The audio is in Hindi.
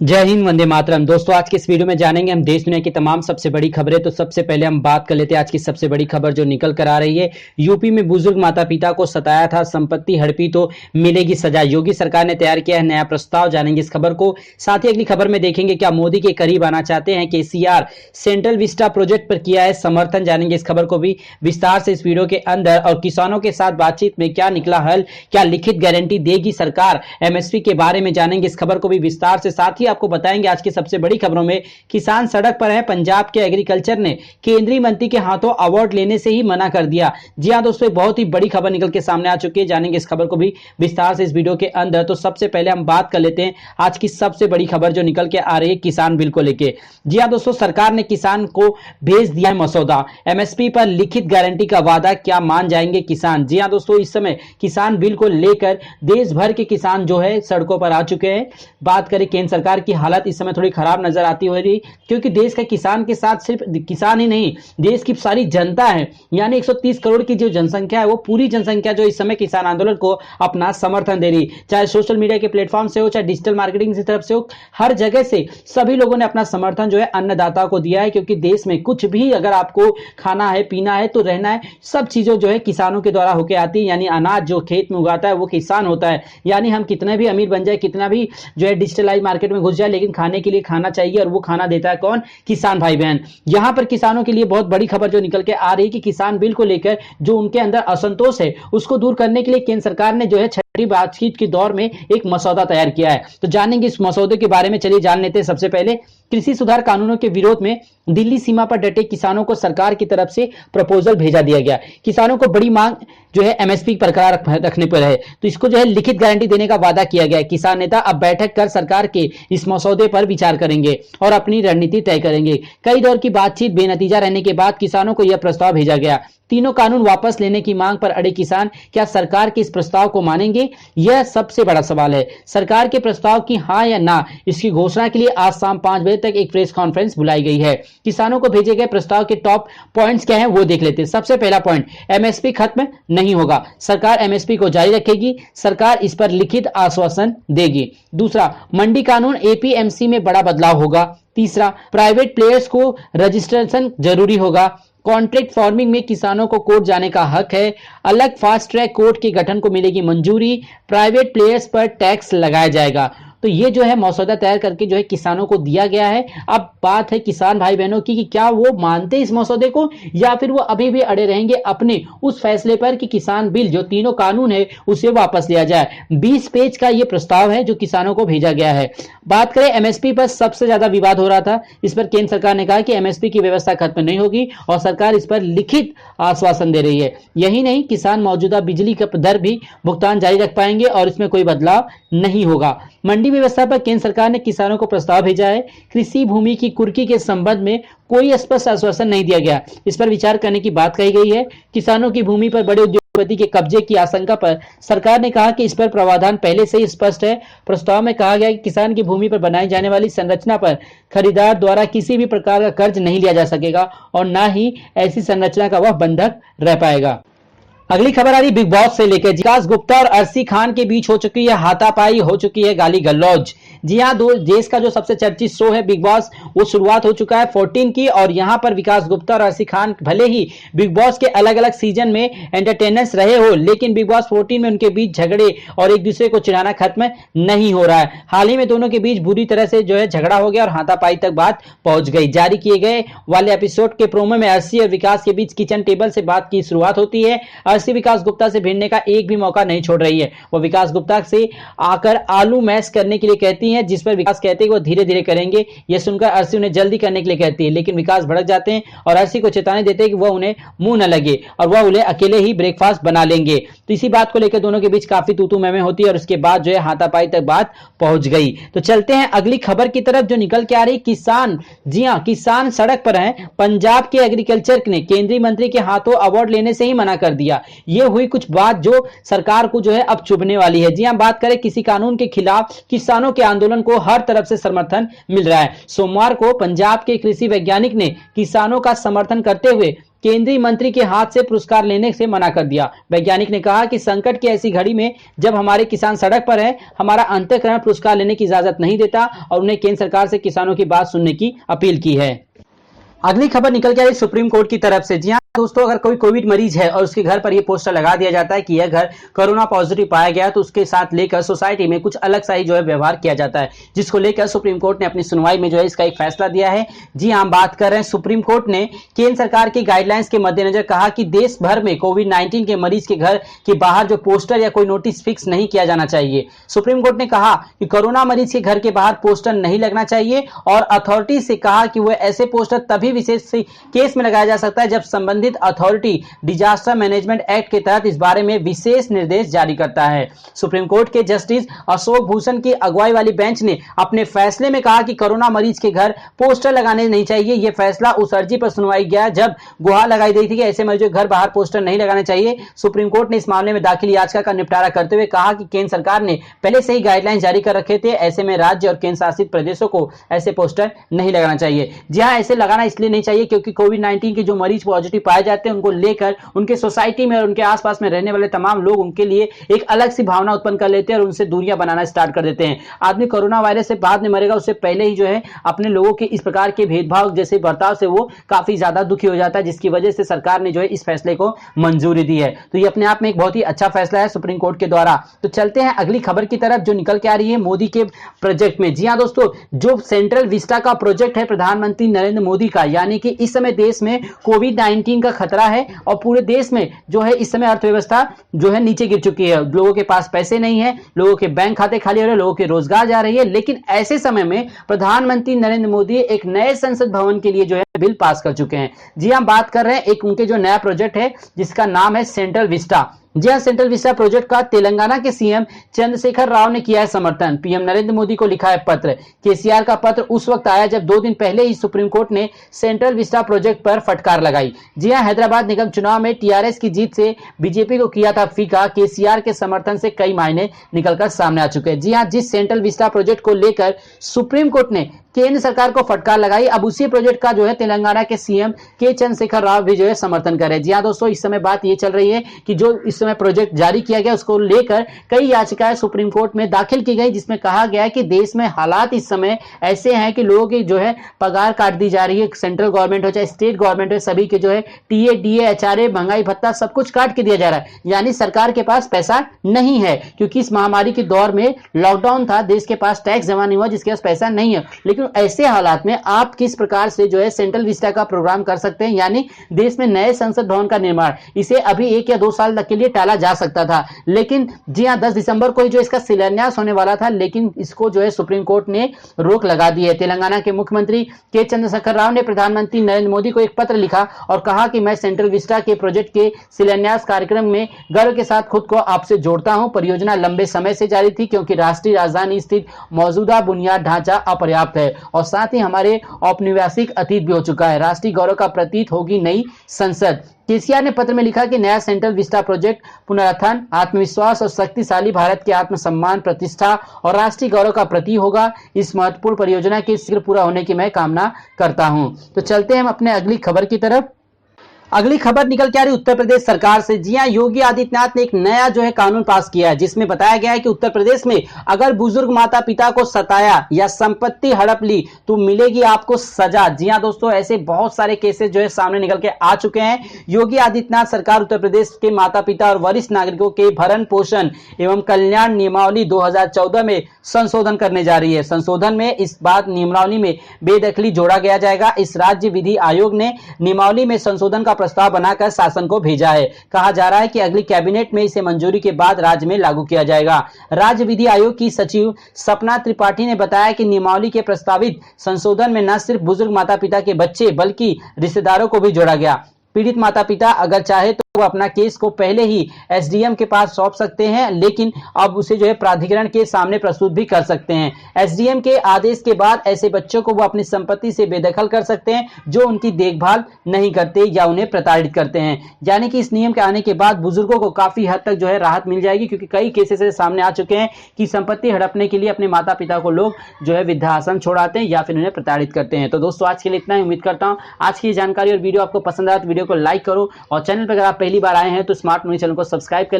जय हिंद, वंदे मातरम। दोस्तों, आज के इस वीडियो में जानेंगे हम देश दुनिया की तमाम सबसे बड़ी खबरें। तो सबसे पहले हम बात कर लेते हैं आज की सबसे बड़ी खबर जो निकल कर आ रही है। यूपी में बुजुर्ग माता पिता को सताया था, संपत्ति हड़पी तो मिलेगी सजा। योगी सरकार ने तैयार किया है नया प्रस्ताव, जानेंगे इस खबर को। साथ ही अगली खबर में देखेंगे क्या मोदी के करीब आना चाहते हैं केसीआर, सेंट्रल विस्टा प्रोजेक्ट पर किया है समर्थन, जानेंगे इस खबर को भी विस्तार से इस वीडियो के अंदर। और किसानों के साथ बातचीत में क्या निकला हल, क्या लिखित गारंटी देगी सरकार, एमएसपी के बारे में जानेंगे इस खबर को भी विस्तार से। साथ ही आपको बताएंगे आज की सबसे बड़ी खबरों में किसान सड़क पर हैं, पंजाब के एग्रीकल्चर ने केंद्रीय मंत्री के हाथों अवार्ड लेने से ही मना कर दिया। जी हां दोस्तों, बहुत ही बड़ी खबर निकल के सामने आ चुकी है, जानेंगे इस खबर को भी विस्तार से इस वीडियो के अंदर। तो सबसे पहले हम बात कर लेते हैं आज की सबसे बड़ी खबर जो निकल के आ रही है किसान बिल को लेकर। जी हां दोस्तों, सरकार ने किसान को भेज दिया है मसौदा, एमएसपी पर लिखित गारंटी का वादा, क्या मान जाएंगे किसान। जी हां दोस्तों, इस समय किसान बिल को लेकर देश भर के किसान जो है सड़कों पर आ चुके हैं। बात करें केंद्र सरकार की हालत इस समय थोड़ी खराब नजर आती हो रही, क्योंकि देश का किसान के साथ सिर्फ किसान ही नहीं, देश की सारी जनता है, यानी 130 करोड़ की जो जनसंख्या है वो पूरी जनसंख्या जो इस समय किसान आंदोलन को अपना समर्थन दे रही, चाहे सोशल मीडिया के प्लेटफॉर्म से हो, चाहे डिजिटल मार्केटिंग की तरफ से हो, हर जगह से सभी लोगों ने अपना समर्थन जो है अन्नदाता को दिया है। क्योंकि देश में कुछ भी अगर आपको खाना है, पीना है, तो रहना है, सब चीजों जो है किसानों के द्वारा होकर आती है। यानी अनाज जो खेत में उगाता है वो किसान होता है। यानी हम कितने भी अमीर बन जाए, कितना भी जो है डिजिटलाइज मार्केट में घुस जाए, लेकिन खाने के लिए खाना चाहिए, और वो खाना देता है कौन? किसान भाई बहन। यहां पर किसानों के लिए बहुत बड़ी खबर जो निकल के आ रही है कि किसान बिल को लेकर जो उनके अंदर असंतोष है उसको दूर करने के लिए केंद्र सरकार ने जो है छठी बातचीत के दौर में एक मसौदा तैयार किया है। तो जानेंगे इस मसौदे के बारे में, चलिए जान लेते हैं। सबसे पहले कृषि सुधार कानूनों के विरोध में दिल्ली सीमा पर डटे किसानों को सरकार की तरफ से प्रपोजल भेजा दिया गया। किसानों को बड़ी मांग जो है एमएसपी बरकरार रखने पर है, तो इसको जो है लिखित गारंटी देने का वादा किया गया है। किसान नेता अब बैठक कर सरकार के इस मसौदे पर विचार करेंगे और अपनी रणनीति तय करेंगे। कई दौर की बातचीत बेनतीजा रहने के बाद किसानों को यह प्रस्ताव भेजा गया। तीनों कानून वापस लेने की मांग पर अड़े किसान क्या सरकार के इस प्रस्ताव को मानेंगे? यह सबसे बड़ा सवाल है। सरकार के प्रस्ताव की हां या ना, इसकी घोषणा के लिए आज शाम 5 बजे तक एक प्रेस कॉन्फ्रेंस बुलाई गई है। किसानों को भेजे गए प्रस्ताव के टॉप पॉइंट्स क्या हैं वो देख लेते हैं। सबसे पहला पॉइंट, एमएसपी खत्म नहीं होगा, सरकार एमएसपी को जारी रखेगी, सरकार इस पर लिखित आश्वासन देगी। दूसरा, मंडी कानून एपीएमसी में बड़ा बदलाव होगा। तीसरा, प्राइवेट प्लेयर्स को रजिस्ट्रेशन जरूरी होगा। कॉन्ट्रैक्ट फार्मिंग में किसानों को कोर्ट जाने का हक है। अलग फास्ट ट्रैक कोर्ट के गठन को मिलेगी मंजूरी। प्राइवेट प्लेयर्स पर टैक्स लगाया जाएगा। तो ये जो है मसौदा तैयार करके जो है किसानों को दिया गया है। अब बात है किसान भाई बहनों की कि क्या वो मानते इस मसौदे को, या फिर वो अभी भी अड़े रहेंगे अपने उस फैसले पर कि किसान बिल जो तीनों कानून है उसे वापस लिया जाए। 20 पेज का ये प्रस्ताव है जो किसानों को भेजा गया है। बात करें एमएसपी पर, सबसे ज्यादा विवाद हो रहा था। इस पर केंद्र सरकार ने कहा कि एमएसपी की व्यवस्था खत्म नहीं होगी और सरकार इस पर लिखित आश्वासन दे रही है। यही नहीं, किसान मौजूदा बिजली का दर भी भुगतान जारी रख पाएंगे और इसमें कोई बदलाव नहीं होगा। मंडी व्यवस्था पर केंद्र सरकार ने किसानों को प्रस्ताव भेजा है। कृषि भूमि की कुर्की के संबंध में कोई स्पष्ट आश्वासन नहीं दिया गया, इस पर विचार करने की बात कही गई है। किसानों की भूमि पर बड़े उद्योगपति के कब्जे की आशंका पर सरकार ने कहा कि इस पर प्रावधान पहले से ही स्पष्ट है। प्रस्ताव में कहा गया कि किसान की भूमि पर बनाई जाने वाली संरचना पर खरीदार द्वारा किसी भी प्रकार का कर्ज नहीं लिया जा सकेगा और न ही ऐसी संरचना का वह बंधक रह पाएगा। अगली खबर आ रही बिग बॉस से लेकर। विकास गुप्ता और अर्शी खान के बीच हो चुकी है हाथापाई, हो चुकी है गाली गलौज। जी हां, देश का जो सबसे चर्चित शो है बिग बॉस, वो शुरुआत हो चुका है 14 की, और यहां पर विकास गुप्ता और अर्शी खान भले ही बिग बॉस के अलग अलग सीजन में एंटरटेनर्स रहे हो, लेकिन बिग बॉस 14 में उनके बीच झगड़े और एक दूसरे को चिढ़ाना खत्म नहीं हो रहा है। हाल ही में दोनों के बीच बुरी तरह से जो है झगड़ा हो गया और हाथापाई तक बात पहुंच गई। जारी किए गए वाले एपिसोड के प्रोमो में अर्शी और विकास के बीच किचन टेबल से बात की शुरुआत होती है। अर्शी विकास गुप्ता से भिड़ने का एक भी मौका नहीं छोड़ रही है। वो विकास गुप्ता से आकर आलू मैश करने के लिए कहती हैं, जिस पर विकास कहते हैं वो धीरे धीरे करेंगे। यह सुनकर अर्शी उन्हें जल्दी करने के लिए कहती है, लेकिन विकास भड़क जाते हैं और अर्शी को चेतावनी देते हैं कि वह उन्हें मुंह न लगे और वह उन्हें अकेले ही ब्रेकफास्ट बना लेंगे। तो इसी बात को लेकर दोनों के बीच काफी तू-तू मैं-मैं होती है और उसके बाद जो है हाथापाई तक बात पहुंच गई। तो चलते हैं अगली खबर की तरफ जो निकल के आ रही। किसान, जी हां, किसान सड़क पर हैं। पंजाब के एग्रीकल्चर ने केंद्रीय मंत्री के हाथों अवार्ड लेने से ही मना कर दिया। ये हुई कुछ बात जो सरकार को जो है अब चुभने वाली है। जी हां, बात करें किसी कानून के खिलाफ किसानों के आंदोलन को हर तरफ से समर्थन मिल रहा है। सोमवार को पंजाब के कृषि वैज्ञानिक ने किसानों का समर्थन करते हुए केंद्रीय मंत्री के हाथ से पुरस्कार लेने से मना कर दिया। वैज्ञानिक ने कहा कि संकट की ऐसी घड़ी में जब हमारे किसान सड़क पर हैं, हमारा अंतःकरण पुरस्कार लेने की इजाजत नहीं देता और उन्हें केंद्र सरकार से किसानों की बात सुनने की अपील की है। अगली खबर निकल के आ रही सुप्रीम कोर्ट की तरफ से। जी हां दोस्तों, अगर कोई कोविड मरीज है और उसके घर पर ये पोस्टर लगा दिया जाता है कि यह घर कोरोना पॉजिटिव पाया गया, तो उसके साथ लेकर सोसाइटी में कुछ अलग सा ही जो है व्यवहार किया जाता है, जिसको लेकर सुप्रीम कोर्ट ने अपनी सुनवाई में जो है इसका एक फैसला दिया है। जी हां, बात कर रहे हैं सुप्रीम कोर्ट ने केंद्र सरकार की गाइडलाइंस के मद्देनजर कहा कि देश भर में कोविड-19 के मरीज के घर के बाहर जो पोस्टर या कोई नोटिस फिक्स नहीं किया जाना चाहिए। सुप्रीम कोर्ट ने कहा कि कोरोना मरीज के घर के बाहर पोस्टर नहीं लगना चाहिए और अथॉरिटी से कहा कि वह ऐसे पोस्टर तभी विशेष केस में लगाया जा सकता है जब संबंधित अथॉरिटी डिजास्टर मैनेजमेंट एक्ट के तहत इस बारे में विशेष निर्देश जारी करता है। सुप्रीम कोर्ट के जस्टिस अशोक भूषण की अगुवाई वाली बेंच ने अपने फैसले में कहा कि कोरोना मरीज के घर पोस्टर लगाने नहीं चाहिए। यह फैसला उस अर्जी पर सुनवाई गया जब गुहार लगाई गई थी कि ऐसे मरीजों के घर बाहर पोस्टर नहीं लगाने चाहिए। सुप्रीम कोर्ट ने इस मामले में दाखिल याचिका का निपटारा करते हुए कहा कि केंद्र सरकार ने पहले से ही गाइडलाइन जारी कर रखे थे, ऐसे में राज्य और केंद्र शासित प्रदेशों को ऐसे पोस्टर नहीं लगाना चाहिए। जी हां, ऐसे लगाना इसलिए नहीं चाहिए क्योंकि कोविड-19 के जो मरीज पॉजिटिव पाए जाते हैं उनको लेकर उनके सोसाइटी में और उनके आसपास में रहने वाले तमाम लोग उनके लिए एक अलग सी भावना उत्पन्न कर लेते हैं और उनसे दूरियां बनाना स्टार्ट कर देते हैं। आदमी कोरोना वायरस से बाद में मरेगा, उससे पहले ही जो है अपने लोगों के इस प्रकार के भेदभाव जैसे बर्ताव से वो काफी ज्यादा दुखी हो जाता है, जिसकी वजह से सरकार ने जो है इस फैसले को मंजूरी दी है। तो ये अपने आप में एक बहुत ही अच्छा फैसला है सुप्रीम कोर्ट के द्वारा। तो चलते हैं अगली खबर की तरफ जो निकल के आ रही है मोदी के प्रोजेक्ट में। जी हां दोस्तों, जो सेंट्रल विस्टा का प्रोजेक्ट है प्रधानमंत्री नरेंद्र मोदी का, यानी कि इस समय देश में कोविड-19 का खतरा है और पूरे देश में जो है इस समय अर्थव्यवस्था जो है नीचे गिर चुकी है। लोगों के पास पैसे नहीं है, लोगों के बैंक खाते खाली हो रहे हैं, लोगों के रोजगार जा रही है। लेकिन ऐसे समय में प्रधानमंत्री नरेंद्र मोदी एक नए संसद भवन के लिए जो है बिल पास कर चुके हैं। जी हम बात कर रहे हैं एक उनके जो नया प्रोजेक्ट है जिसका नाम है सेंट्रल विस्टा। जी हां, सेंट्रल विस्टा प्रोजेक्ट का तेलंगाना के सीएम चंद्रशेखर राव ने किया है समर्थन। पीएम नरेंद्र मोदी को लिखा है पत्र। केसीआर का पत्र उस वक्त आया जब 2 दिन पहले ही सुप्रीम कोर्ट ने सेंट्रल विस्टा प्रोजेक्ट पर फटकार लगाई। जी हां, हैदराबाद निगम चुनाव में टीआरएस की जीत से बीजेपी को किया था फीका। केसीआर के समर्थन से कई मायने निकलकर सामने आ चुके हैं। जी हां, जिस सेंट्रल विस्टा प्रोजेक्ट को लेकर सुप्रीम कोर्ट ने केंद्र सरकार को फटकार लगाई, अब उसी प्रोजेक्ट का जो है तेलंगाना के सीएम के चंद्रशेखर राव भी जो है समर्थन कर रहे हैं। जी हां दोस्तों, इस समय बात ये चल रही है कि जो इस समय प्रोजेक्ट जारी किया गया उसको लेकर कई याचिकाएं सुप्रीम कोर्ट में दाखिल की गई, जिसमें कहा गया है कि देश में हालात इस समय ऐसे हैं कि लोगों की जो है पगार काट दी जा रही है। सेंट्रल गवर्नमेंट हो चाहे स्टेट गवर्नमेंट हो, सभी के जो है टीए डीए एचआरए महंगाई भत्ता सब कुछ काट के दिया जा रहा है। यानी सरकार के पास पैसा नहीं है, क्योंकि इस महामारी के दौर में लॉकडाउन था, देश के पास टैक्स जमा नहीं हुआ, जिसके पास पैसा नहीं है। लेकिन ऐसे हालात में आप किस प्रकार से जो है सेंट्रल विस्टा का प्रोग्राम कर सकते हैं, यानी देश में नए संसद भवन का निर्माण। इसे अभी 1 या 2 साल तक के लिए टाला जा सकता था, लेकिन जी हां 10 दिसंबर को ही जो इसका शिलान्यास होने वाला था, लेकिन इसको जो है सुप्रीम कोर्ट ने रोक लगा दी है। तेलंगाना के मुख्यमंत्री के चंद्रशेखर राव ने प्रधानमंत्री नरेंद्र मोदी को एक पत्र लिखा और कहा कि मैं सेंट्रल विस्टा के प्रोजेक्ट के शिलान्यास कार्यक्रम में गर्व के साथ खुद को आपसे जोड़ता हूं। परियोजना लंबे समय से जारी थी क्योंकि राष्ट्रीय राजधानी स्थित मौजूदा बुनियाद ढांचा अपर्याप्त है और साथ ही हमारे औपनिवेशिक अतीत भी हो चुका है। राष्ट्रीय गौरव का प्रतीक होगी नई संसद। केसीआर ने पत्र में लिखा कि नया सेंट्रल विस्टा प्रोजेक्ट पुनरुत्थान, आत्मविश्वास और शक्तिशाली भारत के आत्मसम्मान, प्रतिष्ठा और राष्ट्रीय गौरव का प्रतीक होगा। इस महत्वपूर्ण परियोजना के शीघ्र पूरा होने की मैं कामना करता हूं। तो चलते हैं हम अपने अगली खबर की तरफ। अगली खबर निकल के आ रही उत्तर प्रदेश सरकार से। जी हां, योगी आदित्यनाथ ने एक नया जो है कानून पास किया है, जिसमें बताया गया है कि उत्तर प्रदेश में अगर बुजुर्ग माता पिता को सताया या संपत्ति हड़प ली तो मिलेगी आपको सजा। जी हां दोस्तों, ऐसे बहुत सारे केसेस जो है सामने निकल के आ चुके हैं। योगी आदित्यनाथ सरकार उत्तर प्रदेश के माता पिता और वरिष्ठ नागरिकों के भरण पोषण एवं कल्याण नियमावली 2014 में संशोधन करने जा रही है। संशोधन में इस बात नियमावली में बेदखली जोड़ा गया जाएगा। इस राज्य विधि आयोग ने नियमावली में संशोधन का प्रस्ताव बनाकर शासन को भेजा है। कहा जा रहा है कि अगली कैबिनेट में इसे मंजूरी के बाद राज्य में लागू किया जाएगा। राज्य विधि आयोग की सचिव सपना त्रिपाठी ने बताया कि नियमावली के प्रस्तावित संशोधन में न सिर्फ बुजुर्ग माता पिता के बच्चे बल्कि रिश्तेदारों को भी जोड़ा गया। पीड़ित माता पिता अगर चाहे तो वो अपना केस को पहले ही एसडीएम के पास सौंप सकते हैं, लेकिन अब उसे जो है प्राधिकरण के सामने प्रस्तुत भी कर सकते हैं। एसडीएम के आदेश के बाद ऐसे बच्चों को वो अपनी संपत्ति से बेदखल कर सकते हैं जो उनकी देखभाल नहीं करते या उन्हें प्रताड़ित करते हैं। यानी कि इस नियम के आने के बाद बुजुर्गों को काफी हद तक जो है राहत मिल जाएगी, क्योंकि कई केसेस सामने आ चुके हैं कि संपत्ति हड़पने के लिए अपने माता पिता को लोग जो है वृद्धाश्रम छोड़ाते हैं या फिर उन्हें प्रताड़ित करते हैं। तो दोस्तों आज के लिए इतना ही। उम्मीद करता हूं आज की जानकारी और वीडियो आपको पसंद आया तो वीडियो को लाइक करो और चैनल पर अगर आप पहली बार आए हैं तो स्मार्ट मनी चैनल को सब्सक्राइब कर